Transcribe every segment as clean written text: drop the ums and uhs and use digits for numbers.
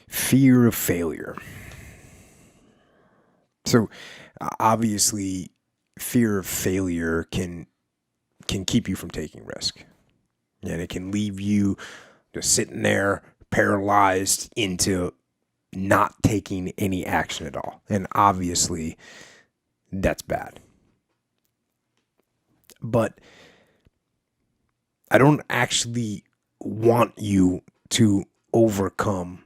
Fear of failure. So obviously, fear of failure can keep you from taking risk, and it can leave you just sitting there paralyzed into not taking any action at all. And obviously, that's bad. But I don't actually want you to overcome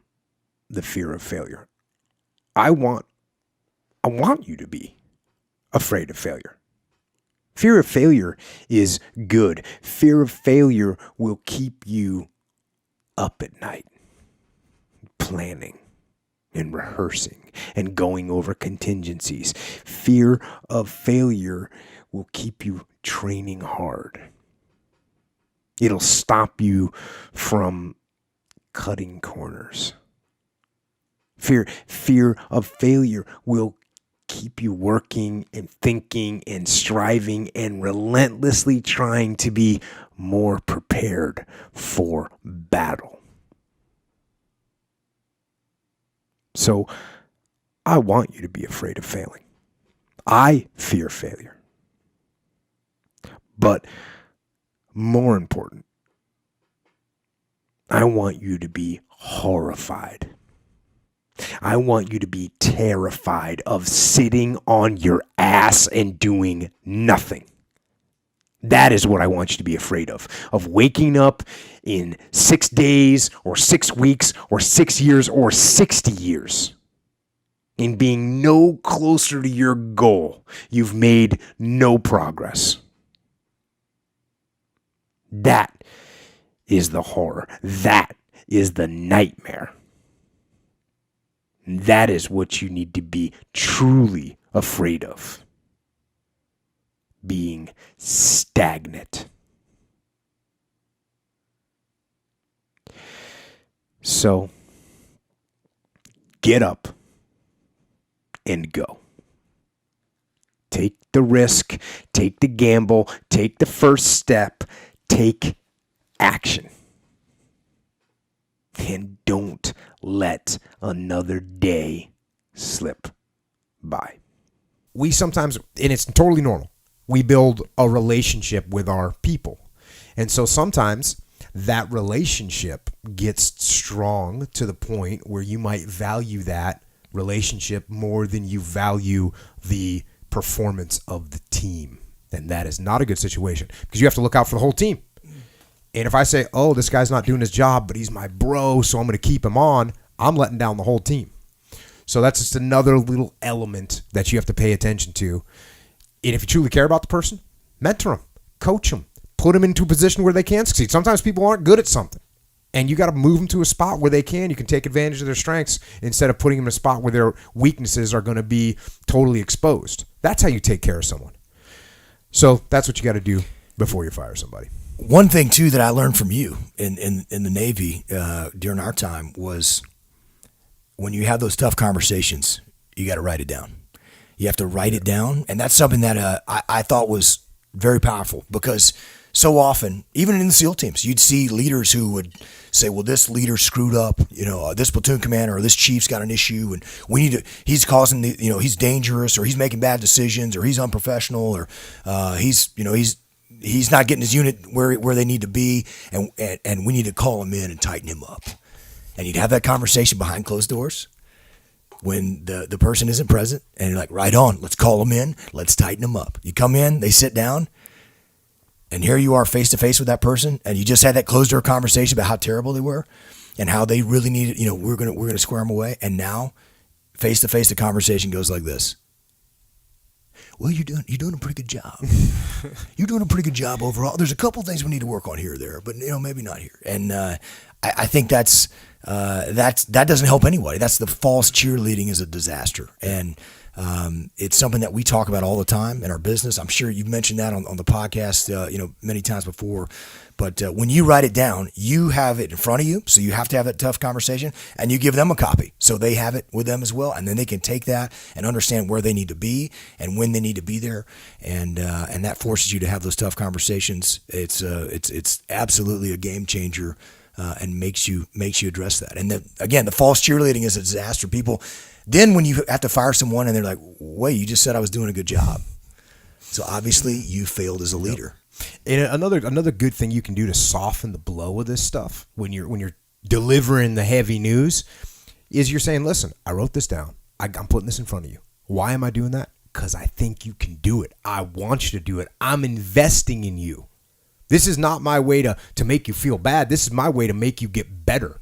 the fear of failure. I want you to be afraid of failure. Fear of failure is good. Fear of failure will keep you up at night, planning and rehearsing and going over contingencies. Fear of failure will keep you training hard. It'll stop you from cutting corners. Fear of failure will keep you working and thinking and striving and relentlessly trying to be more prepared for battle. So I want you to be afraid of failing. I fear failure. But more important, I want you to be horrified. I want you to be terrified of sitting on your ass and doing nothing. That is what I want you to be afraid of waking up in 6 days or 6 weeks or 6 years or 60 years and being no closer to your goal. You've made no progress. That is the horror. That is the nightmare. That is what you need to be truly afraid of. Being stagnant. So, get up and go. Take the risk, take the gamble, take the first step, take action. And don't let another day slip by. We sometimes, and it's totally normal, we build a relationship with our people. And so sometimes that relationship gets strong to the point where you might value that relationship more than you value the performance of the team. And that is not a good situation because you have to look out for the whole team. And if I say, oh, this guy's not doing his job, but he's my bro, so I'm going to keep him on, I'm letting down the whole team. So that's just another little element that you have to pay attention to. And if you truly care about the person, mentor them, coach them, put them into a position where they can succeed. Sometimes people aren't good at something, and you got to move them to a spot where they can. You can take advantage of their strengths instead of putting them in a spot where their weaknesses are going to be totally exposed. That's how you take care of someone. So that's what you got to do before you fire somebody. One thing, too, that I learned from you in the Navy during our time was when you have those tough conversations, you got to write it down. You have to write it down. And that's something that I thought was very powerful because so often, even in the SEAL teams, you'd see leaders who would say, well, this leader screwed up, this platoon commander or this chief's got an issue and he's causing he's dangerous or he's making bad decisions or he's unprofessional or he's not getting his unit where they need to be, and we need to call him in and tighten him up. And you'd have that conversation behind closed doors when the person isn't present, and you're like, right on, let's call him in, let's tighten him up. You come in, they sit down, and here you are face to face with that person, and you just had that closed door conversation about how terrible they were and how they really needed, we're gonna square them away. And now, face to face, the conversation goes like this. Well, you're doing a pretty good job. You're doing a pretty good job overall. There's a couple things we need to work on here or there, but maybe not here. And I think that doesn't help anybody. That's the false cheerleading is a disaster. And it's something that we talk about all the time in our business. I'm sure you've mentioned that on the podcast, many times before. But when you write it down, you have it in front of you. So you have to have that tough conversation and you give them a copy. So they have it with them as well. And then they can take that and understand where they need to be and when they need to be there. And that forces you to have those tough conversations. It's absolutely a game changer and makes you address that. And again, the false cheerleading is a disaster. People, then when you have to fire someone and they're like, wait, you just said I was doing a good job. So obviously you failed as a leader. And another good thing you can do to soften the blow of this stuff when you're delivering the heavy news is you're saying, listen, I wrote this down. I'm putting this in front of you. Why am I doing that? Because I think you can do it. I want you to do it. I'm investing in you. This is not my way to make you feel bad. This is my way to make you get better.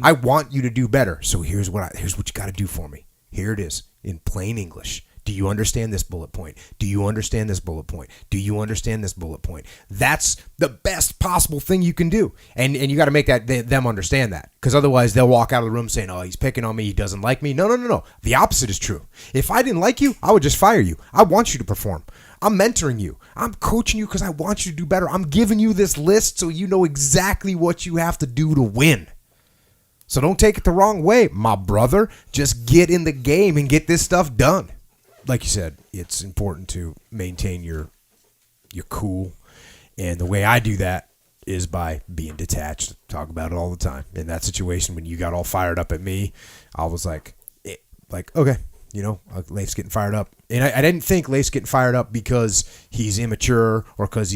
I want you to do better. So here's what you got to do for me. Here it is in plain English. Do you understand this bullet point? Do you understand this bullet point? Do you understand this bullet point? That's the best possible thing you can do. And you got to make them understand that. Because otherwise they'll walk out of the room saying, oh, he's picking on me. He doesn't like me. No. The opposite is true. If I didn't like you, I would just fire you. I want you to perform. I'm mentoring you. I'm coaching you because I want you to do better. I'm giving you this list so you know exactly what you have to do to win. So don't take it the wrong way, my brother. Just get in the game and get this stuff done. Like you said, it's important to maintain your cool. And the way I do that is by being detached. Talk about it all the time. In that situation, when you got all fired up at me, I was like, okay, Leif's getting fired up. And I didn't think Leif's getting fired up because he's immature or because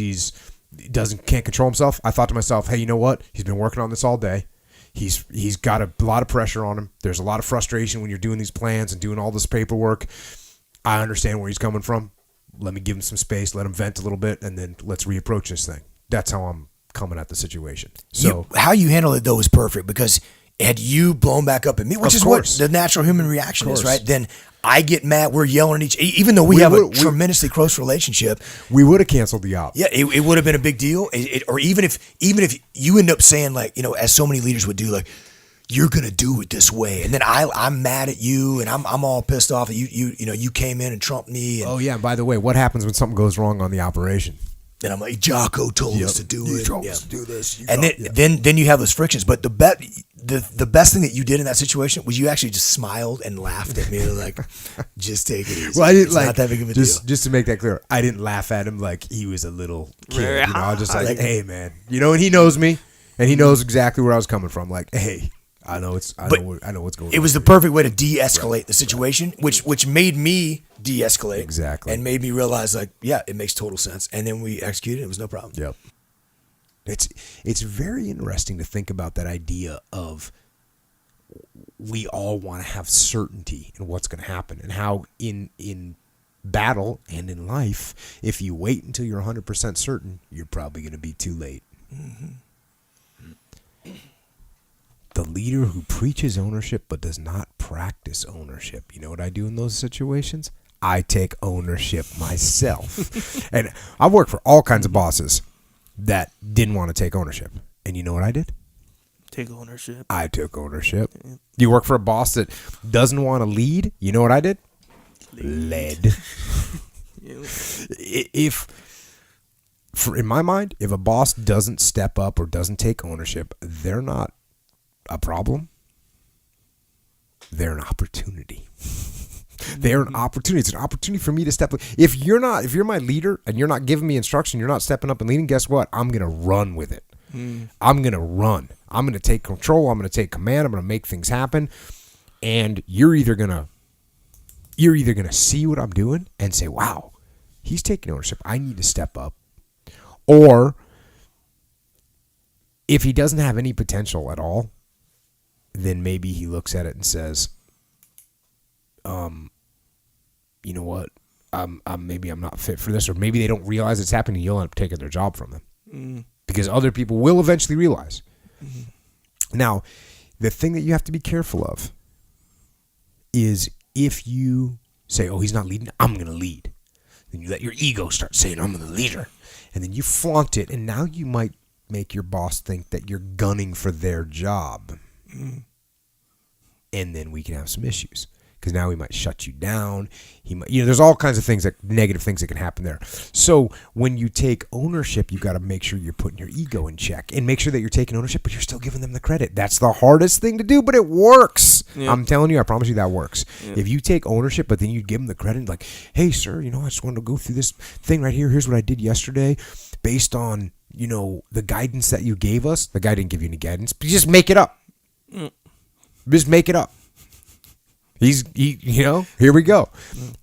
can't control himself. I thought to myself, hey, you know what? He's been working on this all day. He's got a lot of pressure on him. There's a lot of frustration when you're doing these plans and doing all this paperwork. I understand where he's coming from. Let me give him some space, let him vent a little bit, and then let's reapproach this thing. That's how I'm coming at the situation. So how you handle it, though, is perfect because had you blown back up at me, which is what the natural human reaction is, right? Then I get mad. We're yelling at even though we have a tremendously close relationship. We would have canceled the op. Yeah, it would have been a big deal. Or even if you end up saying, like, as so many leaders would do, like, you're gonna do it this way, and then I'm mad at you, and I'm all pissed off at you. You came in and trumped me. And, oh yeah. And by the way, what happens when something goes wrong on the operation? Then I'm like, Jocko told us to do it. He told us to do this. And then you have those frictions. But the best thing that you did in that situation was you actually just smiled and laughed at me, like, just take it easy. Well, I didn't it's not that big of a deal. Just to make that clear, I didn't laugh at him like he was a little kid. I was just like, hey man, and he knows me, and he knows exactly where I was coming from. Like, hey. I know what's going on. It was the perfect way to de-escalate the situation, which made me de-escalate. Exactly. And made me realize, like, yeah, it makes total sense. And then we executed it. It was no problem. Yep. It's very interesting to think about that idea of we all want to have certainty in what's going to happen and how in battle and in life, if you wait until you're 100% certain, you're probably going to be too late. Mm-hmm. The leader who preaches ownership but does not practice ownership. You know what I do in those situations? I take ownership myself. And I worked for all kinds of bosses that didn't want to take ownership. And you know what I did? Take ownership. I took ownership. You work for a boss that doesn't want to lead. You know what I did? Led. In my mind, if a boss doesn't step up or doesn't take ownership, they're not a problem. They're an opportunity. They're an opportunity. It's an opportunity for me to step up. If you're my leader and you're not giving me instruction, you're not stepping up and leading, guess what? I'm going to run with it. I'm going to run. I'm going to take control. I'm going to take command. I'm going to make things happen. And you're either going to see what I'm doing and say, wow, he's taking ownership. I need to step up. Or if he doesn't have any potential at all, then maybe he looks at it and says, you know what, maybe I'm not fit for this, or maybe they don't realize it's happening. You'll end up taking their job from them because other people will eventually realize. Now, the thing that you have to be careful of is if you say, oh, he's not leading, I'm going to lead. Then you let your ego start saying, I'm the leader. And then you flaunt it, and now you might make your boss think that you're gunning for their job. And then we can have some issues because now he might shut you down. He might, there's all kinds of things, negative things that can happen there. So when you take ownership, you've got to make sure you're putting your ego in check and make sure that you're taking ownership, but you're still giving them the credit. That's the hardest thing to do, but it works. Yep. I'm telling you, I promise you that works. Yep. If you take ownership, but then you give them the credit, like, hey, sir, I just wanted to go through this thing right here. Here's what I did yesterday based on the guidance that you gave us, the guy didn't give you any guidance, but you just make it up. Just make it up. Here we go.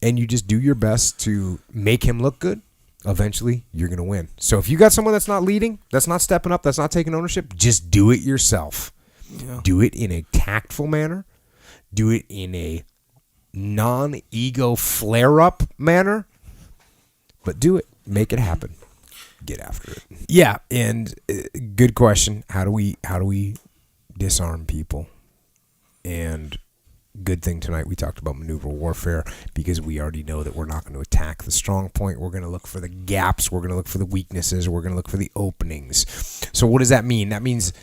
And you just do your best to make him look good. Eventually, you're going to win. So if you got someone that's not leading, that's not stepping up, that's not taking ownership, just do it yourself. Yeah. Do it in a tactful manner. Do it in a non-ego flare-up manner. But do it. Make it happen. Get after it. Yeah, and good question. How do we disarm people? And good thing tonight we talked about maneuver warfare, because we already know that we're not going to attack the strong point. We're going to look for the gaps. We're going to look for the weaknesses. We're going to look for the openings. So what does that mean? That means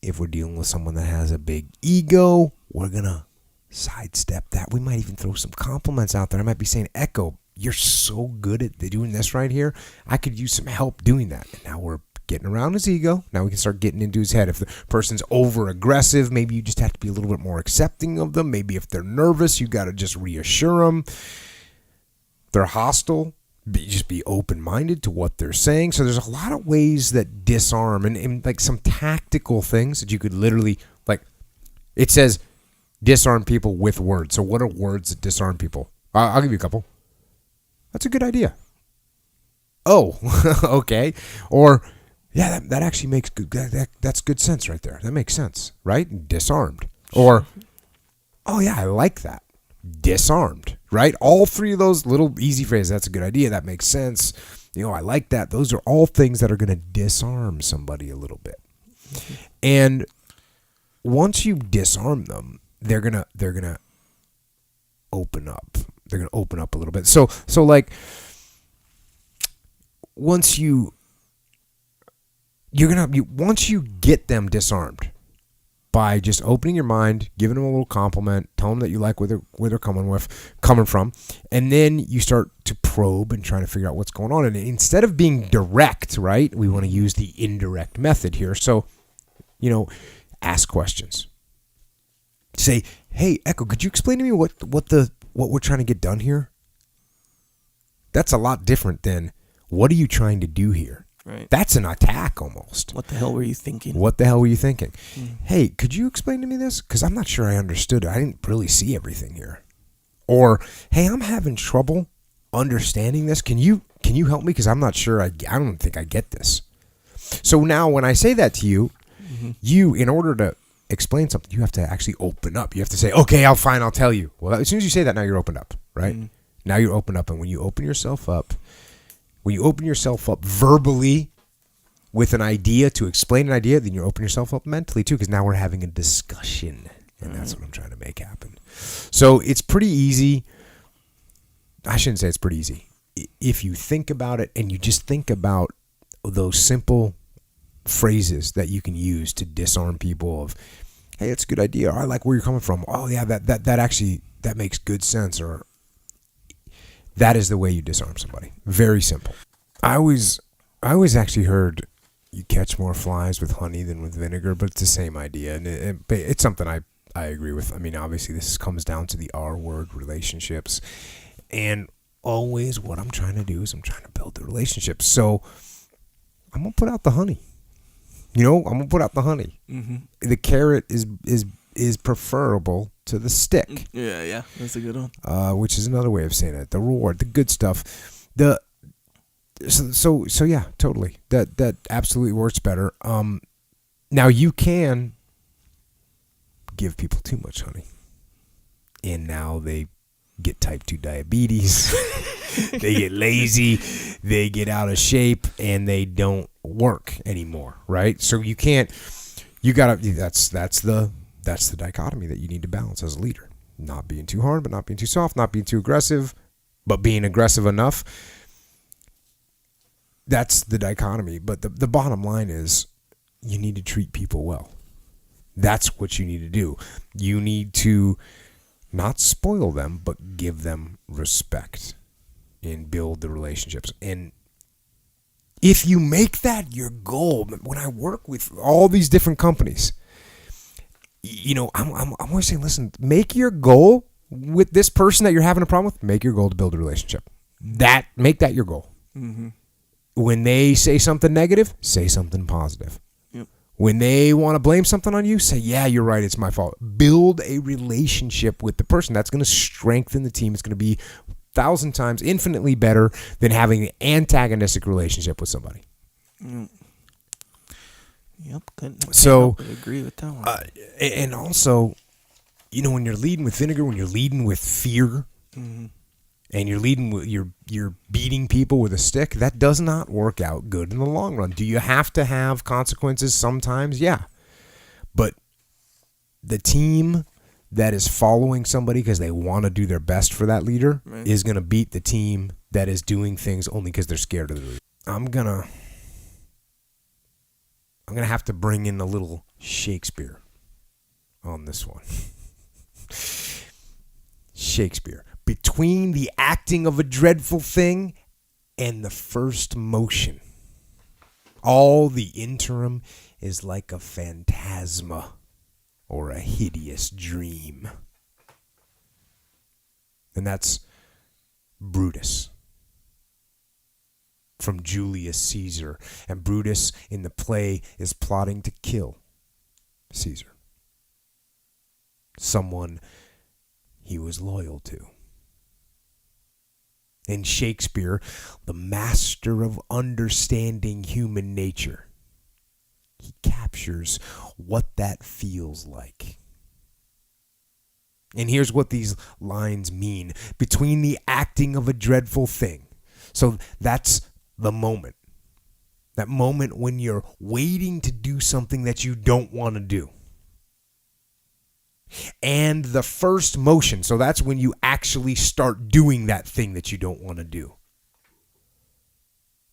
if we're dealing with someone that has a big ego, we're going to sidestep that. We might even throw some compliments out there. I might be saying, Echo, you're so good at doing this right here. I could use some help doing that. And now we're getting around his ego. Now we can start getting into his head. If the person's over aggressive, maybe you just have to be a little bit more accepting of them. Maybe if they're nervous, you got to just reassure them. If they're hostile, just be open-minded to what they're saying. So there's a lot of ways that disarm, and like some tactical things that you could literally, like, it says disarm people with words. So what are words that disarm people? I'll give you a couple. That's a good idea. Oh, okay. Or, yeah, that actually makes good. That's good sense right there. That makes sense, right? Disarmed. Or, oh yeah, I like that. Disarmed, right? All three of those little easy phrases. That's a good idea. That makes sense. I like that. Those are all things that are going to disarm somebody a little bit. And once you disarm them, they're gonna open up. They're gonna open up a little bit. So like, once you get them disarmed by just opening your mind, giving them a little compliment, tell them that you like where they're coming from, and then you start to probe and try to figure out what's going on. And instead of being direct, right, we want to use the indirect method here. So, ask questions. Say, hey, Echo, could you explain to me what we're trying to get done here? That's a lot different than, what are you trying to do here? Right. That's an attack almost. What the hell were you thinking? Hey, could you explain to me this? Because I'm not sure I understood it. I didn't really see everything here. Or, hey, I'm having trouble understanding this. Can you help me? Because I'm not sure. I don't think I get this. So now when I say that to you, you, in order to explain something, you have to actually open up. You have to say, okay, I'll tell you. Well, as soon as you say that, now you're opened up, right? Now you're opened up. And when you open yourself up verbally with an idea to explain an idea, then you open yourself up mentally too, because now we're having a discussion, and that's what I'm trying to make happen. So it's pretty easy. I shouldn't say it's pretty easy. If you think about it, and you just think about those simple phrases that you can use to disarm people of, hey, it's a good idea. Or, I like where you're coming from. Oh yeah, that makes good sense. Or, that is the way you disarm somebody. Very simple. I always actually heard you catch more flies with honey than with vinegar, but it's the same idea, and it's something I agree with. I mean, obviously this comes down to the R word, relationships, and always what I'm trying to do is I'm trying to build the relationship. So I'm gonna put out the honey. I'm gonna put out the honey. The carrot is preferable to the stick. Yeah, that's a good one. Which is another way of saying it. The reward, the good stuff. So yeah, totally. That absolutely works better. Now you can give people too much honey, and now they get type 2 diabetes. They get lazy, they get out of shape, and they don't work anymore, right? So that's the dichotomy that you need to balance as a leader. Not being too hard, but not being too soft, not being too aggressive, but being aggressive enough. That's the dichotomy. But the bottom line is, you need to treat people well. That's what you need to do. You need to not spoil them, but give them respect and build the relationships. And if you make that your goal, when I work with all these different companies, I'm always saying, listen, make your goal with this person that you're having a problem with, make your goal to build a relationship. Make that your goal. when they say something negative, say something positive. When they want to blame something on you, say, yeah, you're right, it's my fault. Build a relationship with the person. That's going to strengthen the team. It's going to be 1,000 times infinitely better than having an antagonistic relationship with somebody. Yep. Can't agree with that one. And also, when you're leading with vinegar, when you're leading with fear, and you're leading with you're beating people with a stick, that does not work out good in the long run. Do you have to have consequences sometimes? Yeah. But the team that is following somebody because they want to do their best for that leader is going to beat the team that is doing things only because they're scared of the leader. I'm gonna have to bring in a little Shakespeare on this one. Shakespeare. Between the acting of a dreadful thing and the first motion, all the interim is like a phantasma or a hideous dream. And that's Brutus from Julius Caesar. And Brutus in the play is plotting to kill Caesar, someone he was loyal to. In Shakespeare, the master of understanding human nature, he captures what that feels like. And here's what these lines mean. Between the acting of a dreadful thing. So that's the moment. That moment when you're waiting to do something that you don't want to do. And the first motion. So that's when you actually start doing that thing that you don't want to do.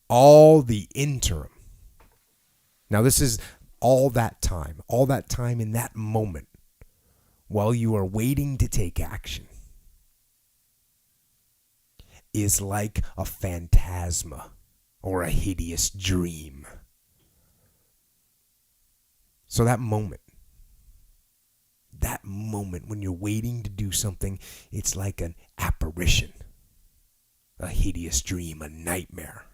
All the interim. Now this is all that time in that moment while you are waiting to take action is like a phantasma or a hideous dream. So that moment when you're waiting to do something, it's like an apparition, a hideous dream, a nightmare.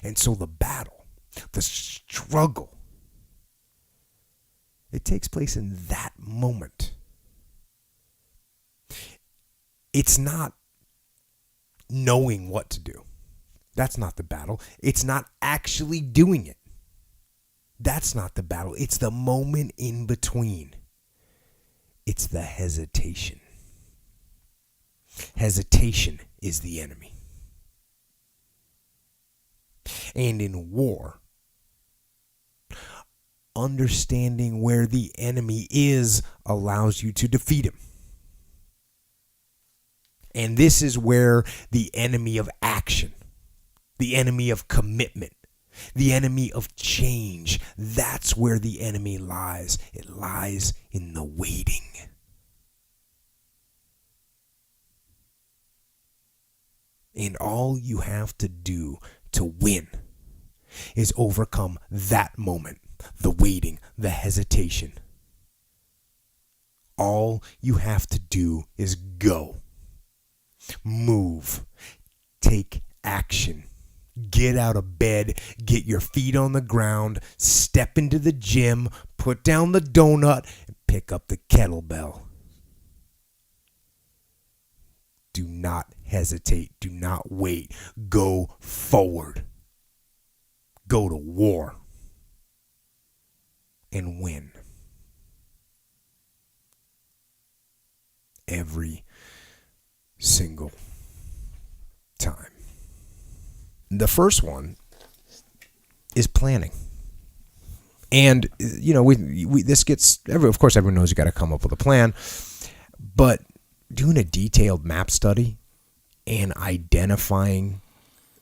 And so the battle, the struggle, it takes place in that moment. It's not knowing what to do. That's not the battle. It's not actually doing it. That's not the battle. It's the moment in between. It's the hesitation. Hesitation is the enemy. And in war, understanding where the enemy is allows you to defeat him. And this is where the enemy of action, the enemy of commitment, the enemy of change, that's where the enemy lies. It lies in the waiting. And all you have to do to win is overcome that moment, the waiting, the hesitation. All you have to do is go. Move. Take action. Get out of bed, get your feet on the ground, step into the gym, put down the donut, and pick up the kettlebell. Do not hesitate. Do not wait. Go forward. Go to war and win. Every single time. The first one is planning. And, this gets, of course, everyone knows you got to come up with a plan, but doing a detailed map study and identifying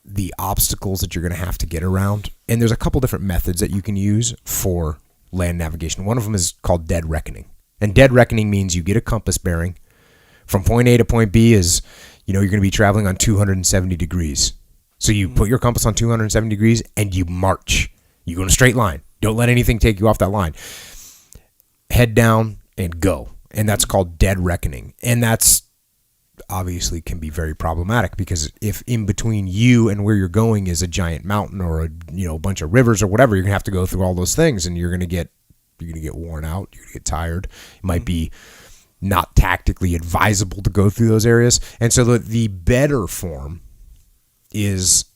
the obstacles that you're going to have to get around. And there's a couple different methods that you can use for land navigation. One of them is called dead reckoning. And dead reckoning means you get a compass bearing from point A to point B is, you're going to be traveling on 270 degrees. So you put your compass on 270 degrees and you march. You go in a straight line. Don't let anything take you off that line. Head down and go. And that's called dead reckoning. And that's obviously can be very problematic, because if in between you and where you're going is a giant mountain or a bunch of rivers or whatever, you're gonna have to go through all those things, and you're gonna get worn out, you're gonna get tired. It might be not tactically advisable to go through those areas. And so the better form is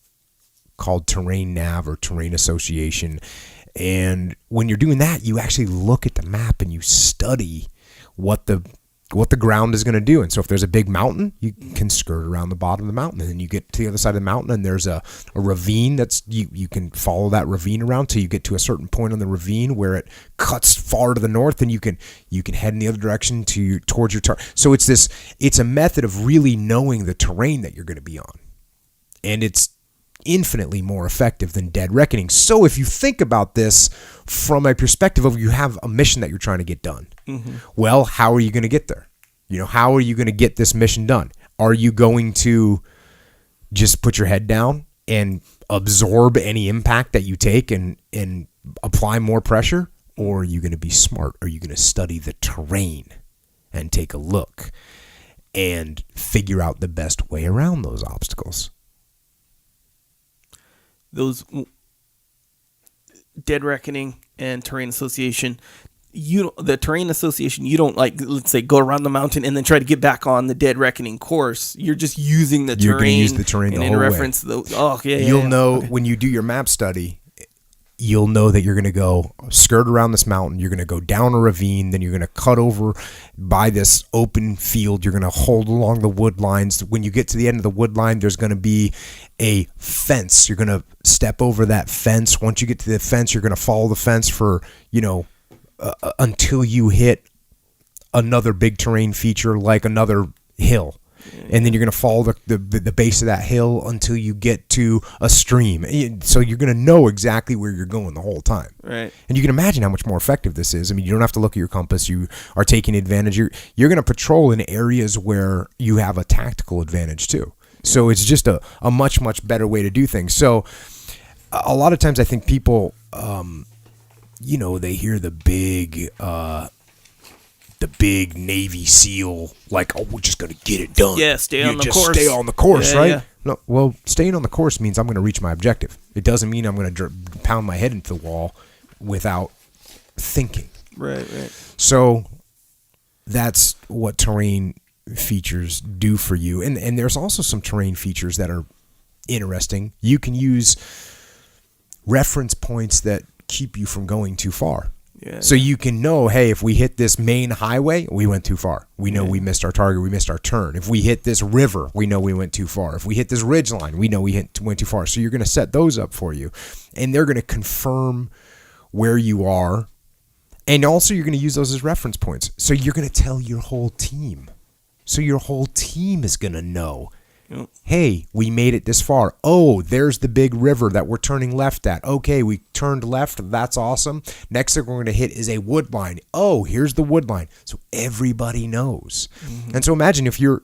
called terrain nav or terrain association. And when you're doing that, you actually look at the map and you study what the ground is going to do. And so if there's a big mountain, you can skirt around the bottom of the mountain, and then you get to the other side of the mountain, and there's a ravine that's you can follow that ravine around till you get to a certain point on the ravine where it cuts far to the north, and you can head in the other direction towards your target. So it's a method of really knowing the terrain that you're going to be on, and it's infinitely more effective than dead reckoning. So if you think about this from a perspective of you have a mission that you're trying to get done, well, how are you going to get there? How are you going to get this mission done? Are you going to just put your head down and absorb any impact that you take and apply more pressure? Or are you going to be smart? Are you going to study the terrain and take a look and figure out the best way around those obstacles? Those dead reckoning and terrain association, the terrain association, you don't let's say go around the mountain and then try to get back on the dead reckoning course. You're just using the terrain. You're going to use the terrain the whole way. You'll know when you do your map study, you'll know that you're going to go skirt around this mountain. You're going to go down a ravine. Then you're going to cut over by this open field. You're going to hold along the wood lines. When you get to the end of the wood line, there's going to be a fence. You're going to step over that fence. Once you get to the fence, you're going to follow the fence for, until you hit another big terrain feature like another hill. And then you're going to follow the base of that hill until you get to a stream. So you're going to know exactly where you're going the whole time. Right. And you can imagine how much more effective this is. I mean, you don't have to look at your compass. You are taking advantage. You're going to patrol in areas where you have a tactical advantage too. So it's just a much, much better way to do things. So a lot of times I think people, they hear the big Navy SEAL, like, oh, we're just going to get it done. Yeah, stay on the course. Stay on the course, Yeah, right? yeah. No, well, staying on the course means I'm going to reach my objective. It doesn't mean I'm going to pound my head into the wall without thinking. Right. So that's what terrain features do for you. And there's also some terrain features that are interesting. You can use reference points that keep you from going too far. Yeah. So you can know, hey, if we hit this main highway, we went too far. We know we missed our target. We missed our turn. If we hit this river, we know we went too far. If we hit this ridge line, we know we went too far. So you're going to set those up for you. And they're going to confirm where you are. And also you're going to use those as reference points. So you're going to tell your whole team. So your whole team is going to know, hey, we made it this far. Oh, there's the big river that we're turning left at. Okay, we turned left. That's awesome. Next thing we're going to hit is a wood line. Oh, here's the wood line. So everybody knows. Mm-hmm. And so imagine if you're,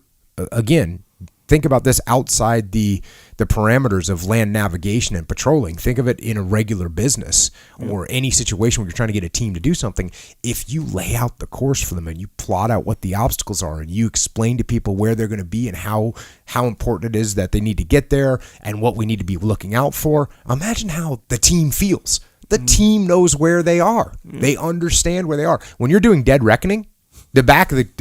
again, think about this outside the parameters of land navigation and patrolling. Think of it in a regular business or any situation where you're trying to get a team to do something. If you lay out the course for them and you plot out what the obstacles are and you explain to people where they're going to be and how important it is that they need to get there and what we need to be looking out for, imagine how the team feels. The team knows where they are. They understand where they are. When you're doing dead reckoning, the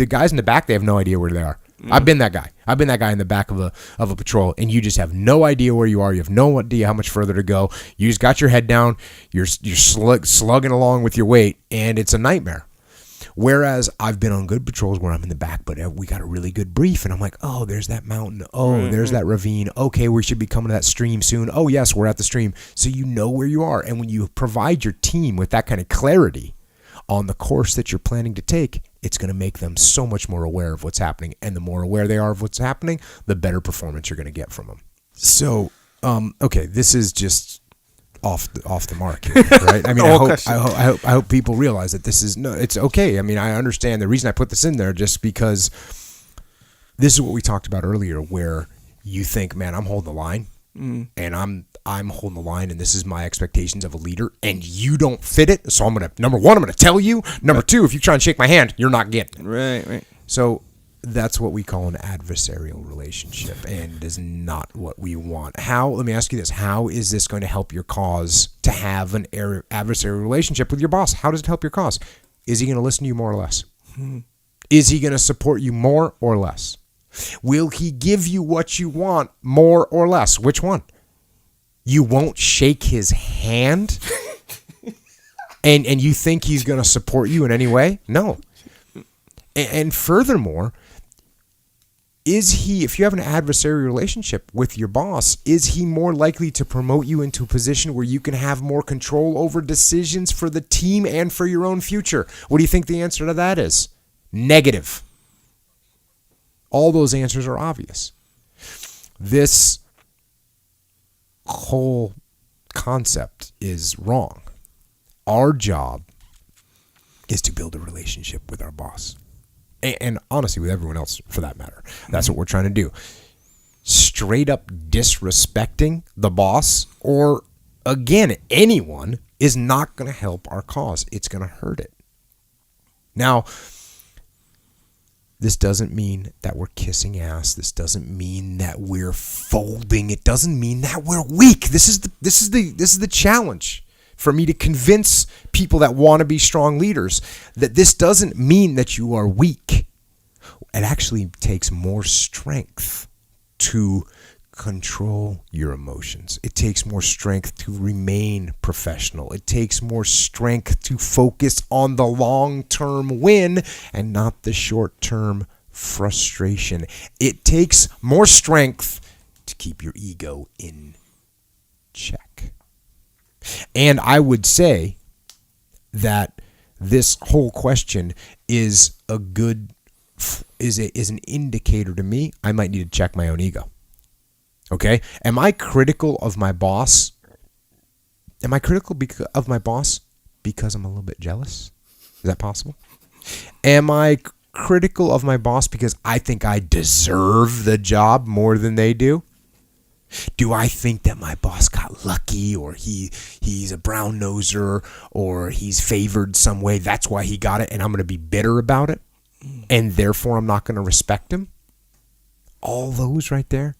guys in the back, they have no idea where they are. I've been that guy. I've been that guy in the back of a patrol, and you just have no idea where you are. You have no idea how much further to go. You just got your head down. You're slugging along with your weight, and it's a nightmare. Whereas I've been on good patrols where I'm in the back, but we got a really good brief, and I'm like, oh, there's that mountain. Oh, there's that ravine. Okay, we should be coming to that stream soon. Oh, yes, we're at the stream. So you know where you are, and when you provide your team with that kind of clarity on the course that you're planning to take, it's going to make them so much more aware of what's happening. And the more aware they are of what's happening, the better performance you're going to get from them. So, okay, this is just off the mark here, right? I mean, I hope people realize that this is it's okay. I mean, I understand the reason I put this in there just because this is what we talked about earlier, where you think, man, I'm holding the line, and I'm holding the line, and this is my expectations of a leader, and you don't fit it. So number one, I'm gonna tell you. Number two, if you try and shake my hand, you're not getting it. Right. So that's what we call an adversarial relationship, and is not what we want. Let me ask you this. How is this going to help your cause to have an adversarial relationship with your boss? How does it help your cause? Is he going to listen to you more or less? Is he going to support you more or less? Will he give you what you want more or less? Which one? You won't shake his hand and you think he's going to support you in any way? No. And furthermore, if you have an adversarial relationship with your boss, is he more likely to promote you into a position where you can have more control over decisions for the team and for your own future? What do you think the answer to that is? Negative. All those answers are obvious. This whole concept is wrong. Our job is to build a relationship with our boss. And honestly, with everyone else, for that matter. That's what we're trying to do. Straight up disrespecting the boss, or, again, anyone, is not going to help our cause. It's going to hurt it. Now, this doesn't mean that we're kissing ass. This doesn't mean that we're folding. It doesn't mean that we're weak. This is the challenge for me to convince people that want to be strong leaders that this doesn't mean that you are weak. It actually takes more strength to control your emotions. It takes more strength to remain professional. It takes more strength to focus on the long-term win and not the short-term frustration. It takes more strength to keep your ego in check. And I would say that this whole question is an indicator to me. I might need to check my own ego. Okay? Am I critical of my boss? Am I critical of my boss because I'm a little bit jealous? Is that possible? Am I critical of my boss because I think I deserve the job more than they do? Do I think that my boss got lucky, or he's a brown noser, or he's favored some way, that's why he got it, and I'm going to be bitter about it, and therefore I'm not going to respect him? All those right there,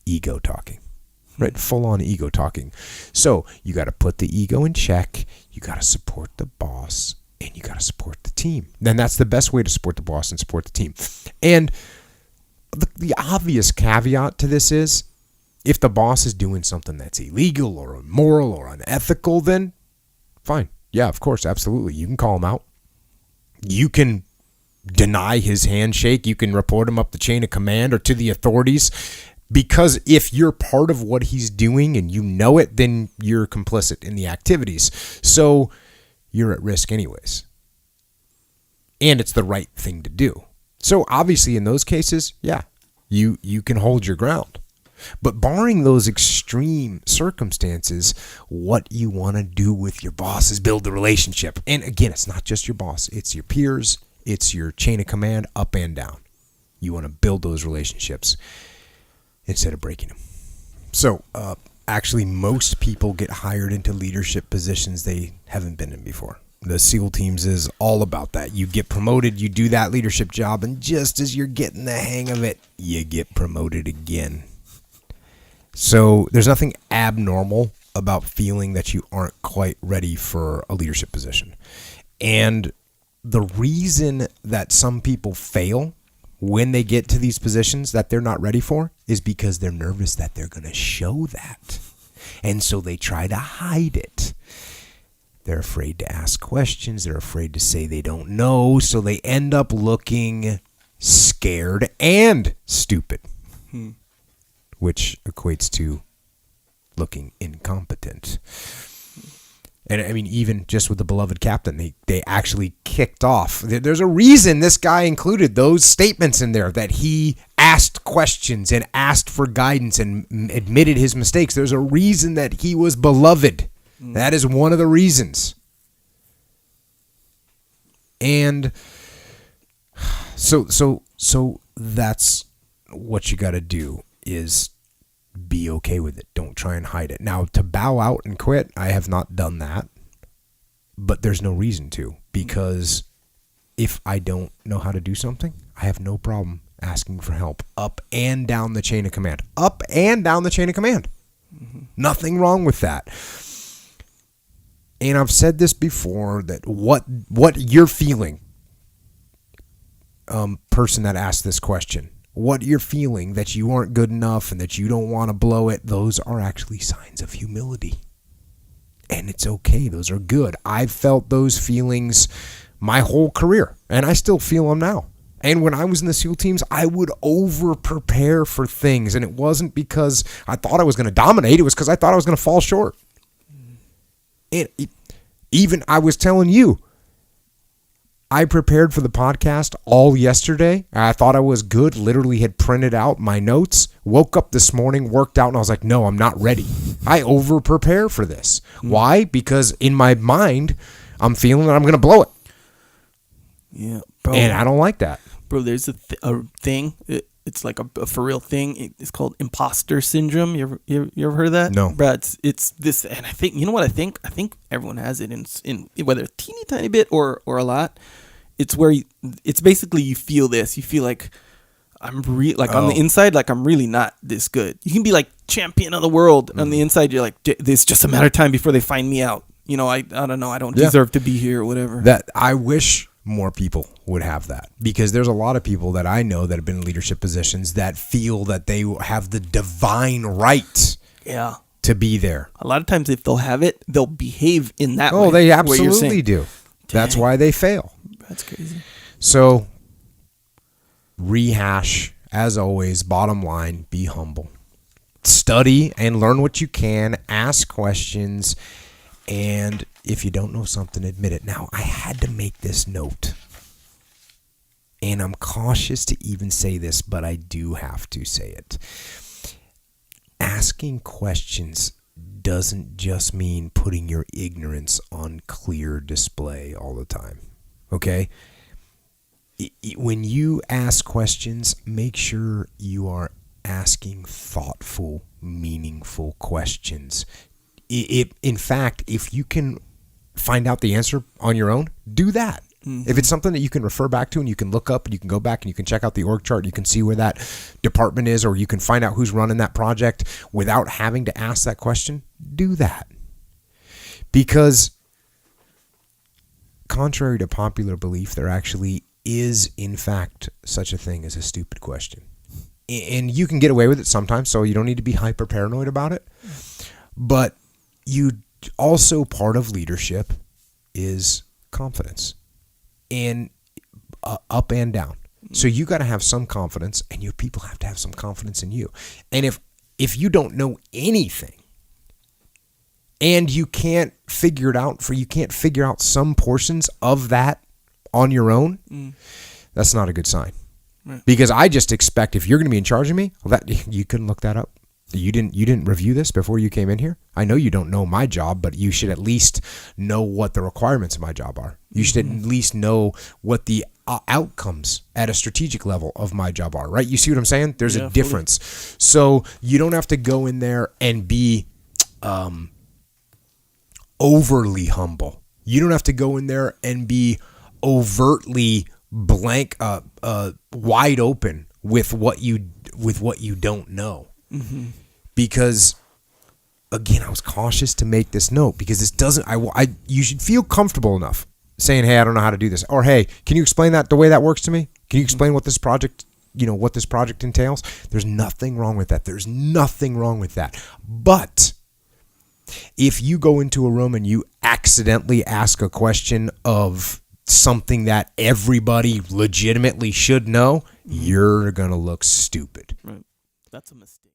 ego talking, right? Full on ego talking. So you got to put the ego in check. You got to support the boss, and you got to support the team. Then that's the best way to support the boss and support the team. And the obvious caveat to this is, if the boss is doing something that's illegal or immoral or unethical, then fine. Yeah, of course, absolutely. You can call him out. You can deny his handshake. You can report him up the chain of command or to the authorities. Because if you're part of what he's doing and you know it, then you're complicit in the activities. So you're at risk anyways. And it's the right thing to do. So obviously in those cases, yeah, you can hold your ground. But barring those extreme circumstances, what you want to do with your boss is build the relationship. And again, it's not just your boss. It's your peers. It's your chain of command up and down. You want to build those relationships instead of breaking them. So actually, most people get hired into leadership positions they haven't been in before. The SEAL teams is all about that. You get promoted, you do that leadership job, and just as you're getting the hang of it, you get promoted again. So there's nothing abnormal about feeling that you aren't quite ready for a leadership position. And the reason that some people fail when they get to these positions that they're not ready for is because they're nervous that they're going to show that. And so they try to hide it. They're afraid to ask questions. They're afraid to say they don't know. So they end up looking scared and stupid. Which equates to looking incompetent. And I mean, even just with the beloved captain, they actually kicked off. There's a reason this guy included those statements in there, that he asked questions and asked for guidance and admitted his mistakes. There's a reason that he was beloved. That is one of the reasons. And so that's what you got to do, is be okay with it. Don't try and hide it. Now, to bow out and quit, I have not done that, but there's no reason to, because if I don't know how to do something, I have no problem asking for help up and down the chain of command. Up and down the chain of command. Nothing wrong with that. And I've said this before, that what you're feeling, person that asked this question, what you're feeling that you aren't good enough and that you don't want to blow it, those are actually signs of humility. And it's okay. Those are good. I've felt those feelings my whole career, and I still feel them now. And when I was in the SEAL teams, I would over-prepare for things, and it wasn't because I thought I was going to dominate. It was because I thought I was going to fall short. And even I was telling you, I prepared for the podcast all yesterday. I thought I was good, literally had printed out my notes, woke up this morning, worked out, and I was like, no, I'm not ready. I over-prepare for this. Why? Because in my mind, I'm feeling that I'm going to blow it. Yeah, bro. And I don't like that. Bro, there's a thing. It's like a for real thing. It's called imposter syndrome. You ever heard of that? No. Bro, it's this, and I think, you know what I think? I think everyone has it in whether a teeny tiny bit or a lot. It's where it's basically you feel this. You feel like on the inside, like I'm really not this good. You can be like champion of the world. On the inside, you're like, it's just a matter of time before they find me out. You know, I don't know. I don't deserve to be here or whatever. That I wish more people would have that, because there's a lot of people that I know that have been in leadership positions that feel that they have the divine right to be there. A lot of times if they'll have it, they'll behave in that way. Oh, they absolutely do. That's Dang. why they fail. That's crazy. So, rehash, as always, bottom line, be humble. Study and learn what you can, ask questions, and if you don't know something, admit it. Now, I had to make this note, and I'm cautious to even say this, but I do have to say it. Asking questions doesn't just mean putting your ignorance on clear display all the time, okay? When you ask questions, make sure you are asking thoughtful, meaningful questions. In fact, if you can find out the answer on your own, do that. If it's something that you can refer back to and you can look up and you can go back and you can check out the org chart, you can see where that department is, or you can find out who's running that project without having to ask that question, do that. Because contrary to popular belief, there actually is, in fact, such a thing as a stupid question. And you can get away with it sometimes, so you don't need to be hyper paranoid about it. But you also, part of leadership is confidence, and up and down. So you got to have some confidence, and your people have to have some confidence in you. And if you don't know anything, and you can't figure it out, you can't figure out some portions of that on your own, that's not a good sign. Right. Because I just expect, if you're going to be in charge of me, well, that you couldn't look that up. You didn't review this before you came in here? I know you don't know my job, but you should at least know what the requirements of my job are. You should at least know what the outcomes at a strategic level of my job are, right? You see what I'm saying? There's a difference. Fully. So you don't have to go in there and be overly humble. You don't have to go in there and be overtly blank, wide open with what you don't know. Because, again, I was cautious to make this note, because this doesn't. You should feel comfortable enough saying, "Hey, I don't know how to do this," or "Hey, can you explain that the way that works to me? Can you explain what this project, what this project entails?" There's nothing wrong with that. There's nothing wrong with that. But if you go into a room and you accidentally ask a question of something that everybody legitimately should know, you're gonna look stupid. Right. That's a mistake.